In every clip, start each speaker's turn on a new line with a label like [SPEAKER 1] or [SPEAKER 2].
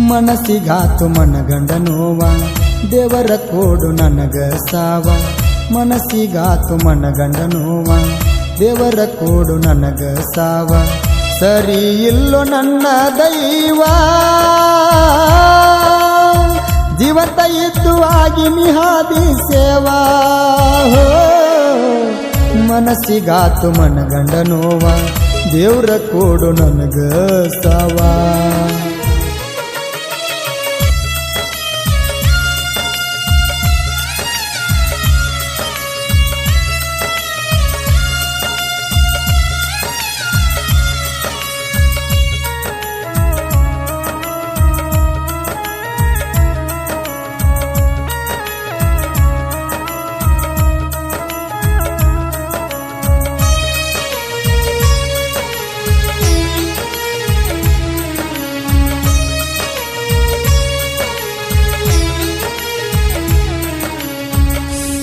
[SPEAKER 1] ಮನಸ್ಸಿಗಾತು ಮನಗಂಡ ನೋವ ದೇವರ ಕೋಡು ನನಗ ಸಾವ ಮನಸ್ಸಿಗಾತು ಮನಗಂಡ ನೋವ ದೇವರ ಕೋಡು ನನಗ ಸಾವ ಸರಿ ಇಲ್ಲೋ ನನ್ನ ದೈವ ಜೀವಂತ ಇದ್ದು ಆಗಿ ನಿಹಾದಿ ಸೇವಾ ಮನಸ್ಸಿಗಾತು ಮನಗಂಡ ನೋವ ದೇವರ ಕೋಡು ನನಗ ಸಾವಾ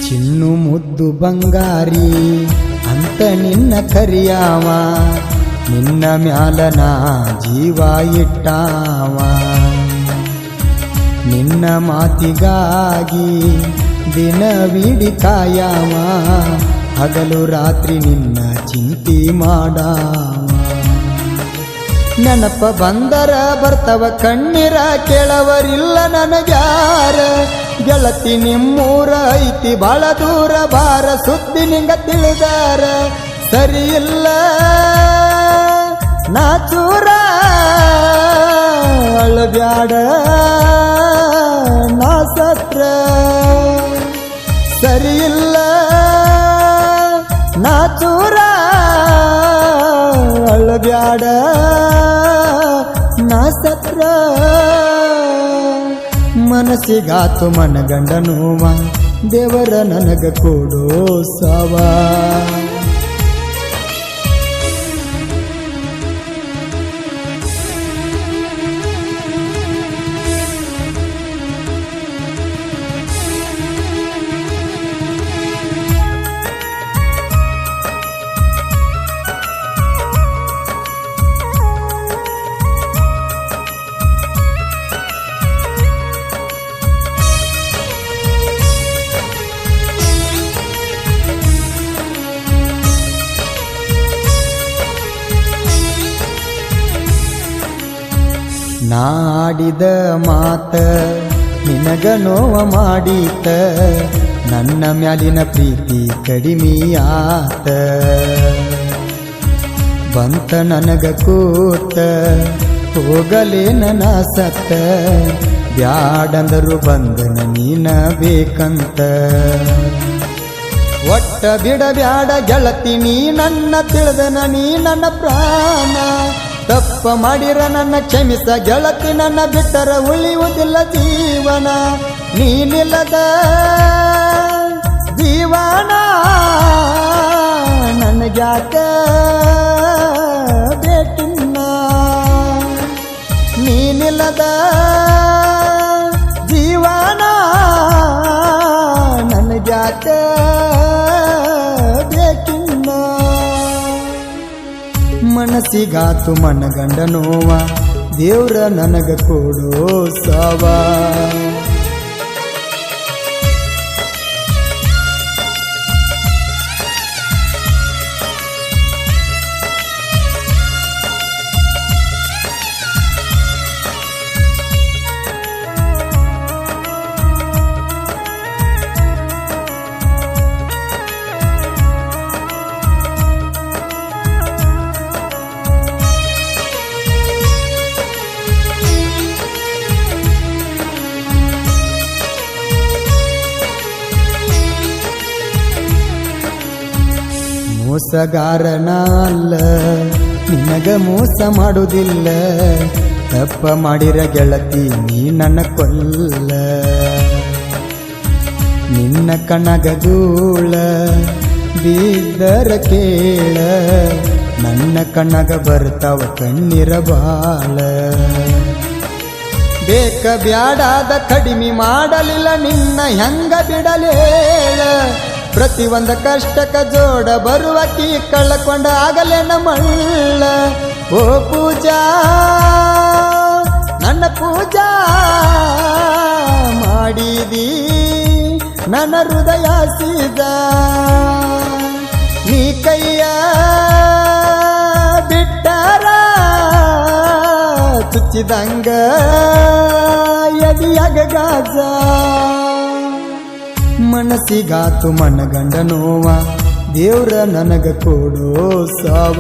[SPEAKER 1] ಚಿನ್ನು ಮುದ್ದು ಬಂಗಾರಿ ಅಂತ ನಿನ್ನ ಕರಿಯಾವ ನಿನ್ನ ಮ್ಯಾಲನ ಜೀವ ಇಟ್ಟಾವ ನಿನ್ನ ಮಾತಿಗಾಗಿ ದಿನವಿಡಿ ಕಾಯವ ಹಗಲು ರಾತ್ರಿ ನಿನ್ನ ಚಿಂತೆ ಮಾಡಾವ ನೆನಪ ಬಂದರ ಬರ್ತವ ಕಣ್ಣೀರ ಕೇಳವರಿಲ್ಲ ನನಗ್ಯಾರ ಗೆಳತಿ ನಿಮ್ಮೂರ ಐತಿ ಬಾಳ ದೂರ ಬಾರ ಸುದ್ದಿ ನಿಂಗ ತಿಳಿದಾರ ಸರಿ ಇಲ್ಲ ನಾ ಚೂರ ಅಳಬ್ಯಾಡ ನಾ ಸತ್ರ ಸರಿ ಇಲ್ಲ ನಾ ಚೂರ ಅಳಬ್ಯಾಡ ನಾ ಸತ್ರ ಮನಸ್ಸಿಗಾತು ಮನಗಂಡ ನೋವ ದೇವರ ನನಗ ಕೊಡೋ ಸಾವಾ ನಾಡಿದ ಮಾತ ನಿನಗ ನೋವ ಮಾಡೀತ ನನ್ನ ಮ್ಯಾಲಿನ ಪ್ರೀತಿ ಕಡಿಮೆಯಾತ ಬಂತ ನನಗ ಕೂತ ಹೋಗಲೇ ನನ್ನ ಸತ್ತ ಬ್ಯಾಡಂದರು ಬಂದನ ನೀನ ಬೇಕಂತ ಒಟ್ಟ ಬಿಡಬ್ಯಾಡ ಗೆಳತಿ ನೀ ನನ್ನ ತಿಳಿದನ ನೀ ನನ್ನ ಪ್ರಾಣ ತಪ್ಪ ಮಾಡಿರ ನನ್ನ ಕ್ಷಮಿಸ ಗೆಳತಿ ನನ್ನ ಬಿಟ್ಟರ ಉಳಿಯುವುದಿಲ್ಲ ಜೀವನ ನೀನಿಲ್ಲದ ಜೀವನ ನನಗ್ಯಾಕ ಬೇಕಿನ್ನ ನೀನಿಲ್ಲದ ಜೀವನ ನನಗ್ಯಾಕ ಬೇಕಿನ್ನ ಮನಸ್ಸಿಗಾತು ಮನಗಂಡ ನೋವ ದೇವ್ರ ನನಗ ಕೊಡೋ ಸಾವಾ ಮೋಸಗಾರನ ಅಲ್ಲ ನಿನಗ ಮೋಸ ಮಾಡುವುದಿಲ್ಲ ತಪ್ಪ ಮಾಡಿರ ಗೆಳತಿ ನೀ ನನ್ನ ಕೊಲ್ಲ ನಿನ್ನ ಕಣಗ ಧೂಳ ಬಿದ್ದರ ಕೇಳ ನನ್ನ ಕಣ್ಣಗ ಬರ್ತಾವ ಕಣ್ಣೀರ ಬಾಳ ಬೇಕ ಬ್ಯಾಡಾದ ಕಡಿಮೆ ಮಾಡಲಿಲ್ಲ ನಿನ್ನ ಹೆಂಗ ಬಿಡಲೇಳ ಪ್ರತಿಯೊಂದ ಕಷ್ಟಕ ಜೋಡ ಬರುವಕಿ ಕಳ್ಳಕೊಂಡ ಆಗಲೇನ ಮಳ್ಳ ಓ ಪೂಜಾ ನನ್ನ ಪೂಜಾ ಮಾಡಿದಿ ನನ್ನ ಹೃದಯ ಸೀದ ನೀ ಕೈಯ ಬಿಟ್ಟರ ಚುಚ್ಚಿದಂಗ ಎದಿಯಾಗ ಗಾಜ ಮನಸ್ಸಿಗಾತು ಮನಗಂಡ ನೋವ ದೇವ್ರ ನನಗ ಕೊಡೋ ಸಾವ